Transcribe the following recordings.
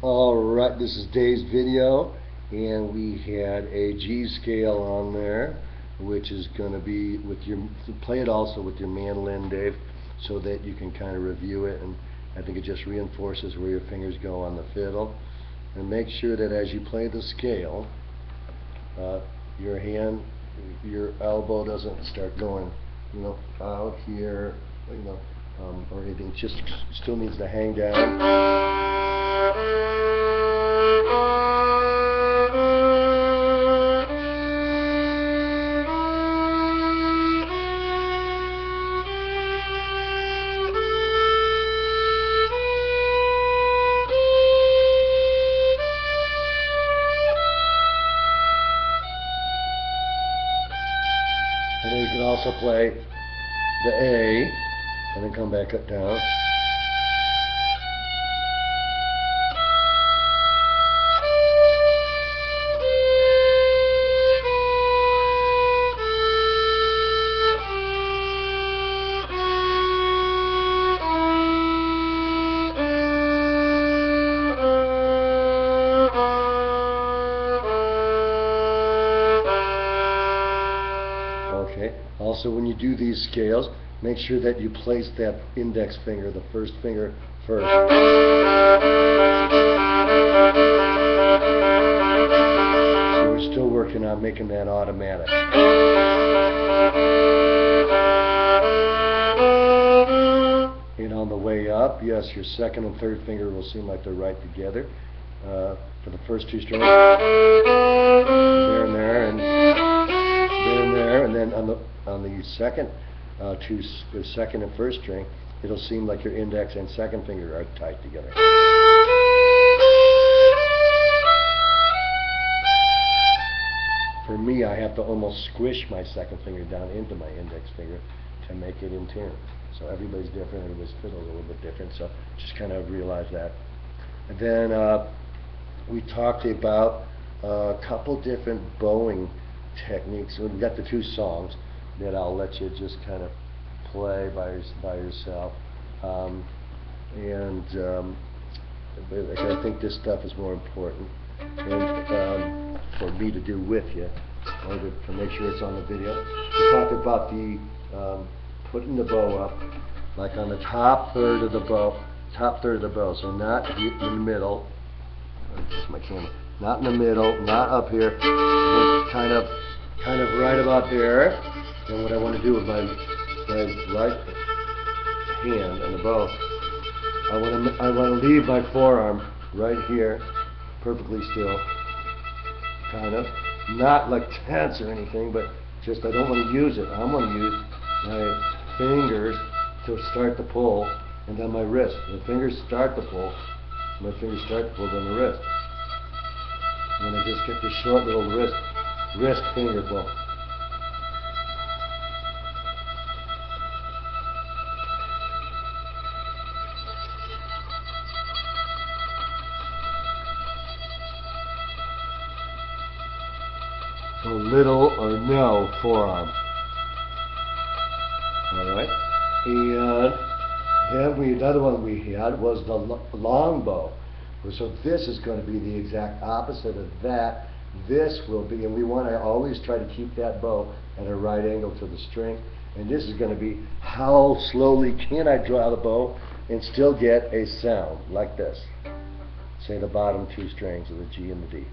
Alright, this is Dave's video, and we had a G scale on there, which is going to be with your, play it also with your mandolin, Dave, so that you can kind of review it, and I think it just reinforces where your fingers go on the fiddle. And make sure that as you play the scale, your hand, your elbow doesn't start going, out here, or anything. Just still needs to hang down. And then you can also play the A, and then come back up down. Okay. Also, when you do these scales, make sure that you place that index finger, the first finger, first. So we're still working on making that automatic. And on the way up, yes, your second and third finger will seem like they're right together. For the first two strings, there and there, and there and there, and then on the second the second and first string, it'll seem like your index and second finger are tight together. For me, I have to almost squish my second finger down into my index finger to make it in tune. So everybody's different, everybody's fiddle's a little bit different, so just kind of realize that. And then we talked about a couple different bowing techniques. We've got the two songs that I'll let you just kind of play by yourself. I think this stuff is more important and for me to do with you, or to make sure it's on the video. We talked about the putting the bow up, like on the top third of the bow, so not in the middle. That's my camera. Not in the middle, not up here, but kind of right about there. And what I want to do with my right hand on the bow, I want to leave my forearm right here, perfectly still, kind of, not like tense or anything, but just I don't want to use it. I want to use my fingers to start the pull, and then my wrist. The fingers start the pull, my fingers start the pull, then the wrist. And then I just get this short little wrist finger pull. So little or no forearm. Alright. And then another one we had was the long bow. So this is going to be the exact opposite of that. This will be, and we want to always try to keep that bow at a right angle to the string. And this is going to be how slowly can I draw the bow and still get a sound like this. Say the bottom two strings of the G and the D.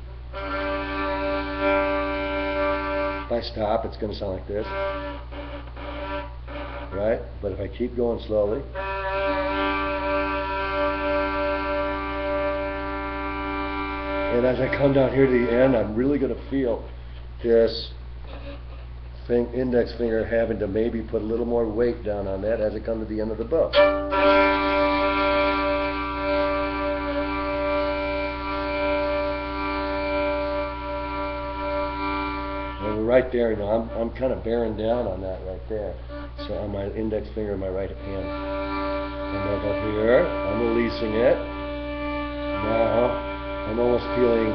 If I stop, it's going to sound like this, right? But if I keep going slowly, and as I come down here to the end, I'm really going to feel this index finger having to maybe put a little more weight down on that as I come to the end of the bow. Right there, I'm kind of bearing down on that right there. So on my index finger in my right hand. And back up here, I'm releasing it. Now, I'm almost feeling,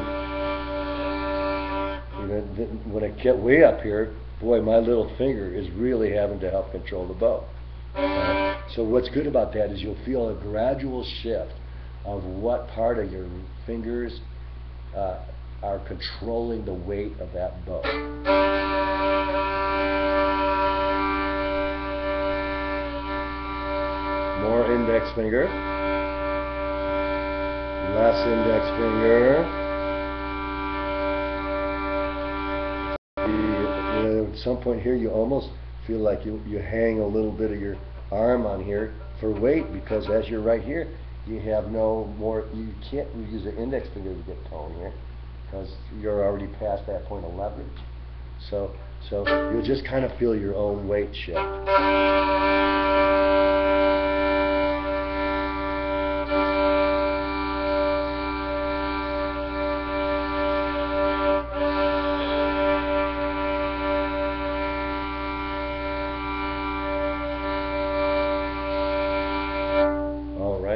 when I get way up here, boy, my little finger is really having to help control the bow. So what's good about that is you'll feel a gradual shift of what part of your fingers are controlling the weight of that bow. More index finger, less index finger. At some point here you almost feel like you hang a little bit of your arm on here for weight, because as you're right here, you have no more, you can't use the index finger to get tone here, because you're already past that point of leverage. So you'll just kind of feel your own weight shift.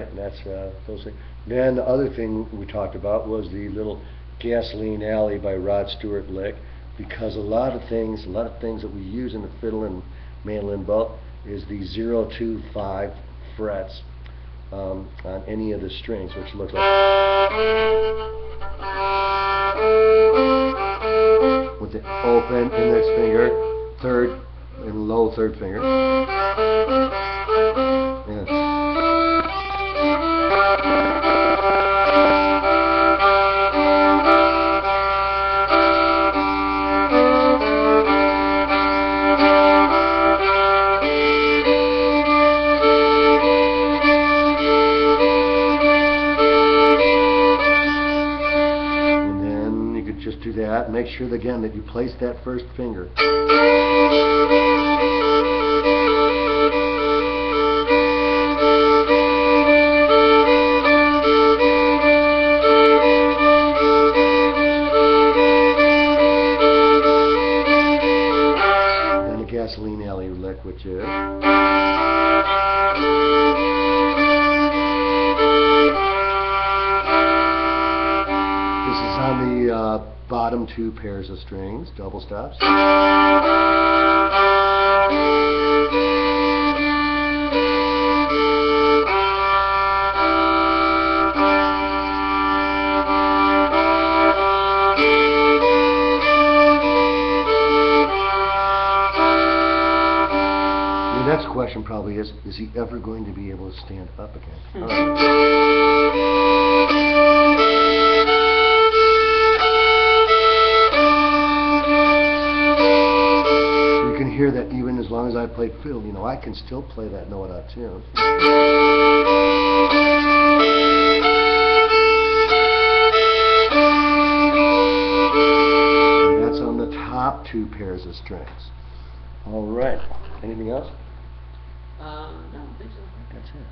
And that's those things. Then the other thing we talked about was the little Gasoline Alley by Rod Stewart lick, because a lot of things that we use in the fiddle and mandolin bow is the 0, 2, 5 frets on any of the strings, which looks like with the open index finger, third and low third finger. Yeah. Just do that. Make sure again that you place that first finger. Then the Gasoline Alley lick, which is. This is on the bottom two pairs of strings, double stops. The next question probably is he ever going to be able to stand up again? All right. Hear that even as long as I play fiddle, you know, I can still play that note out of tune. And that's on the top two pairs of strings. All right. Anything else? No, I think so. That's it.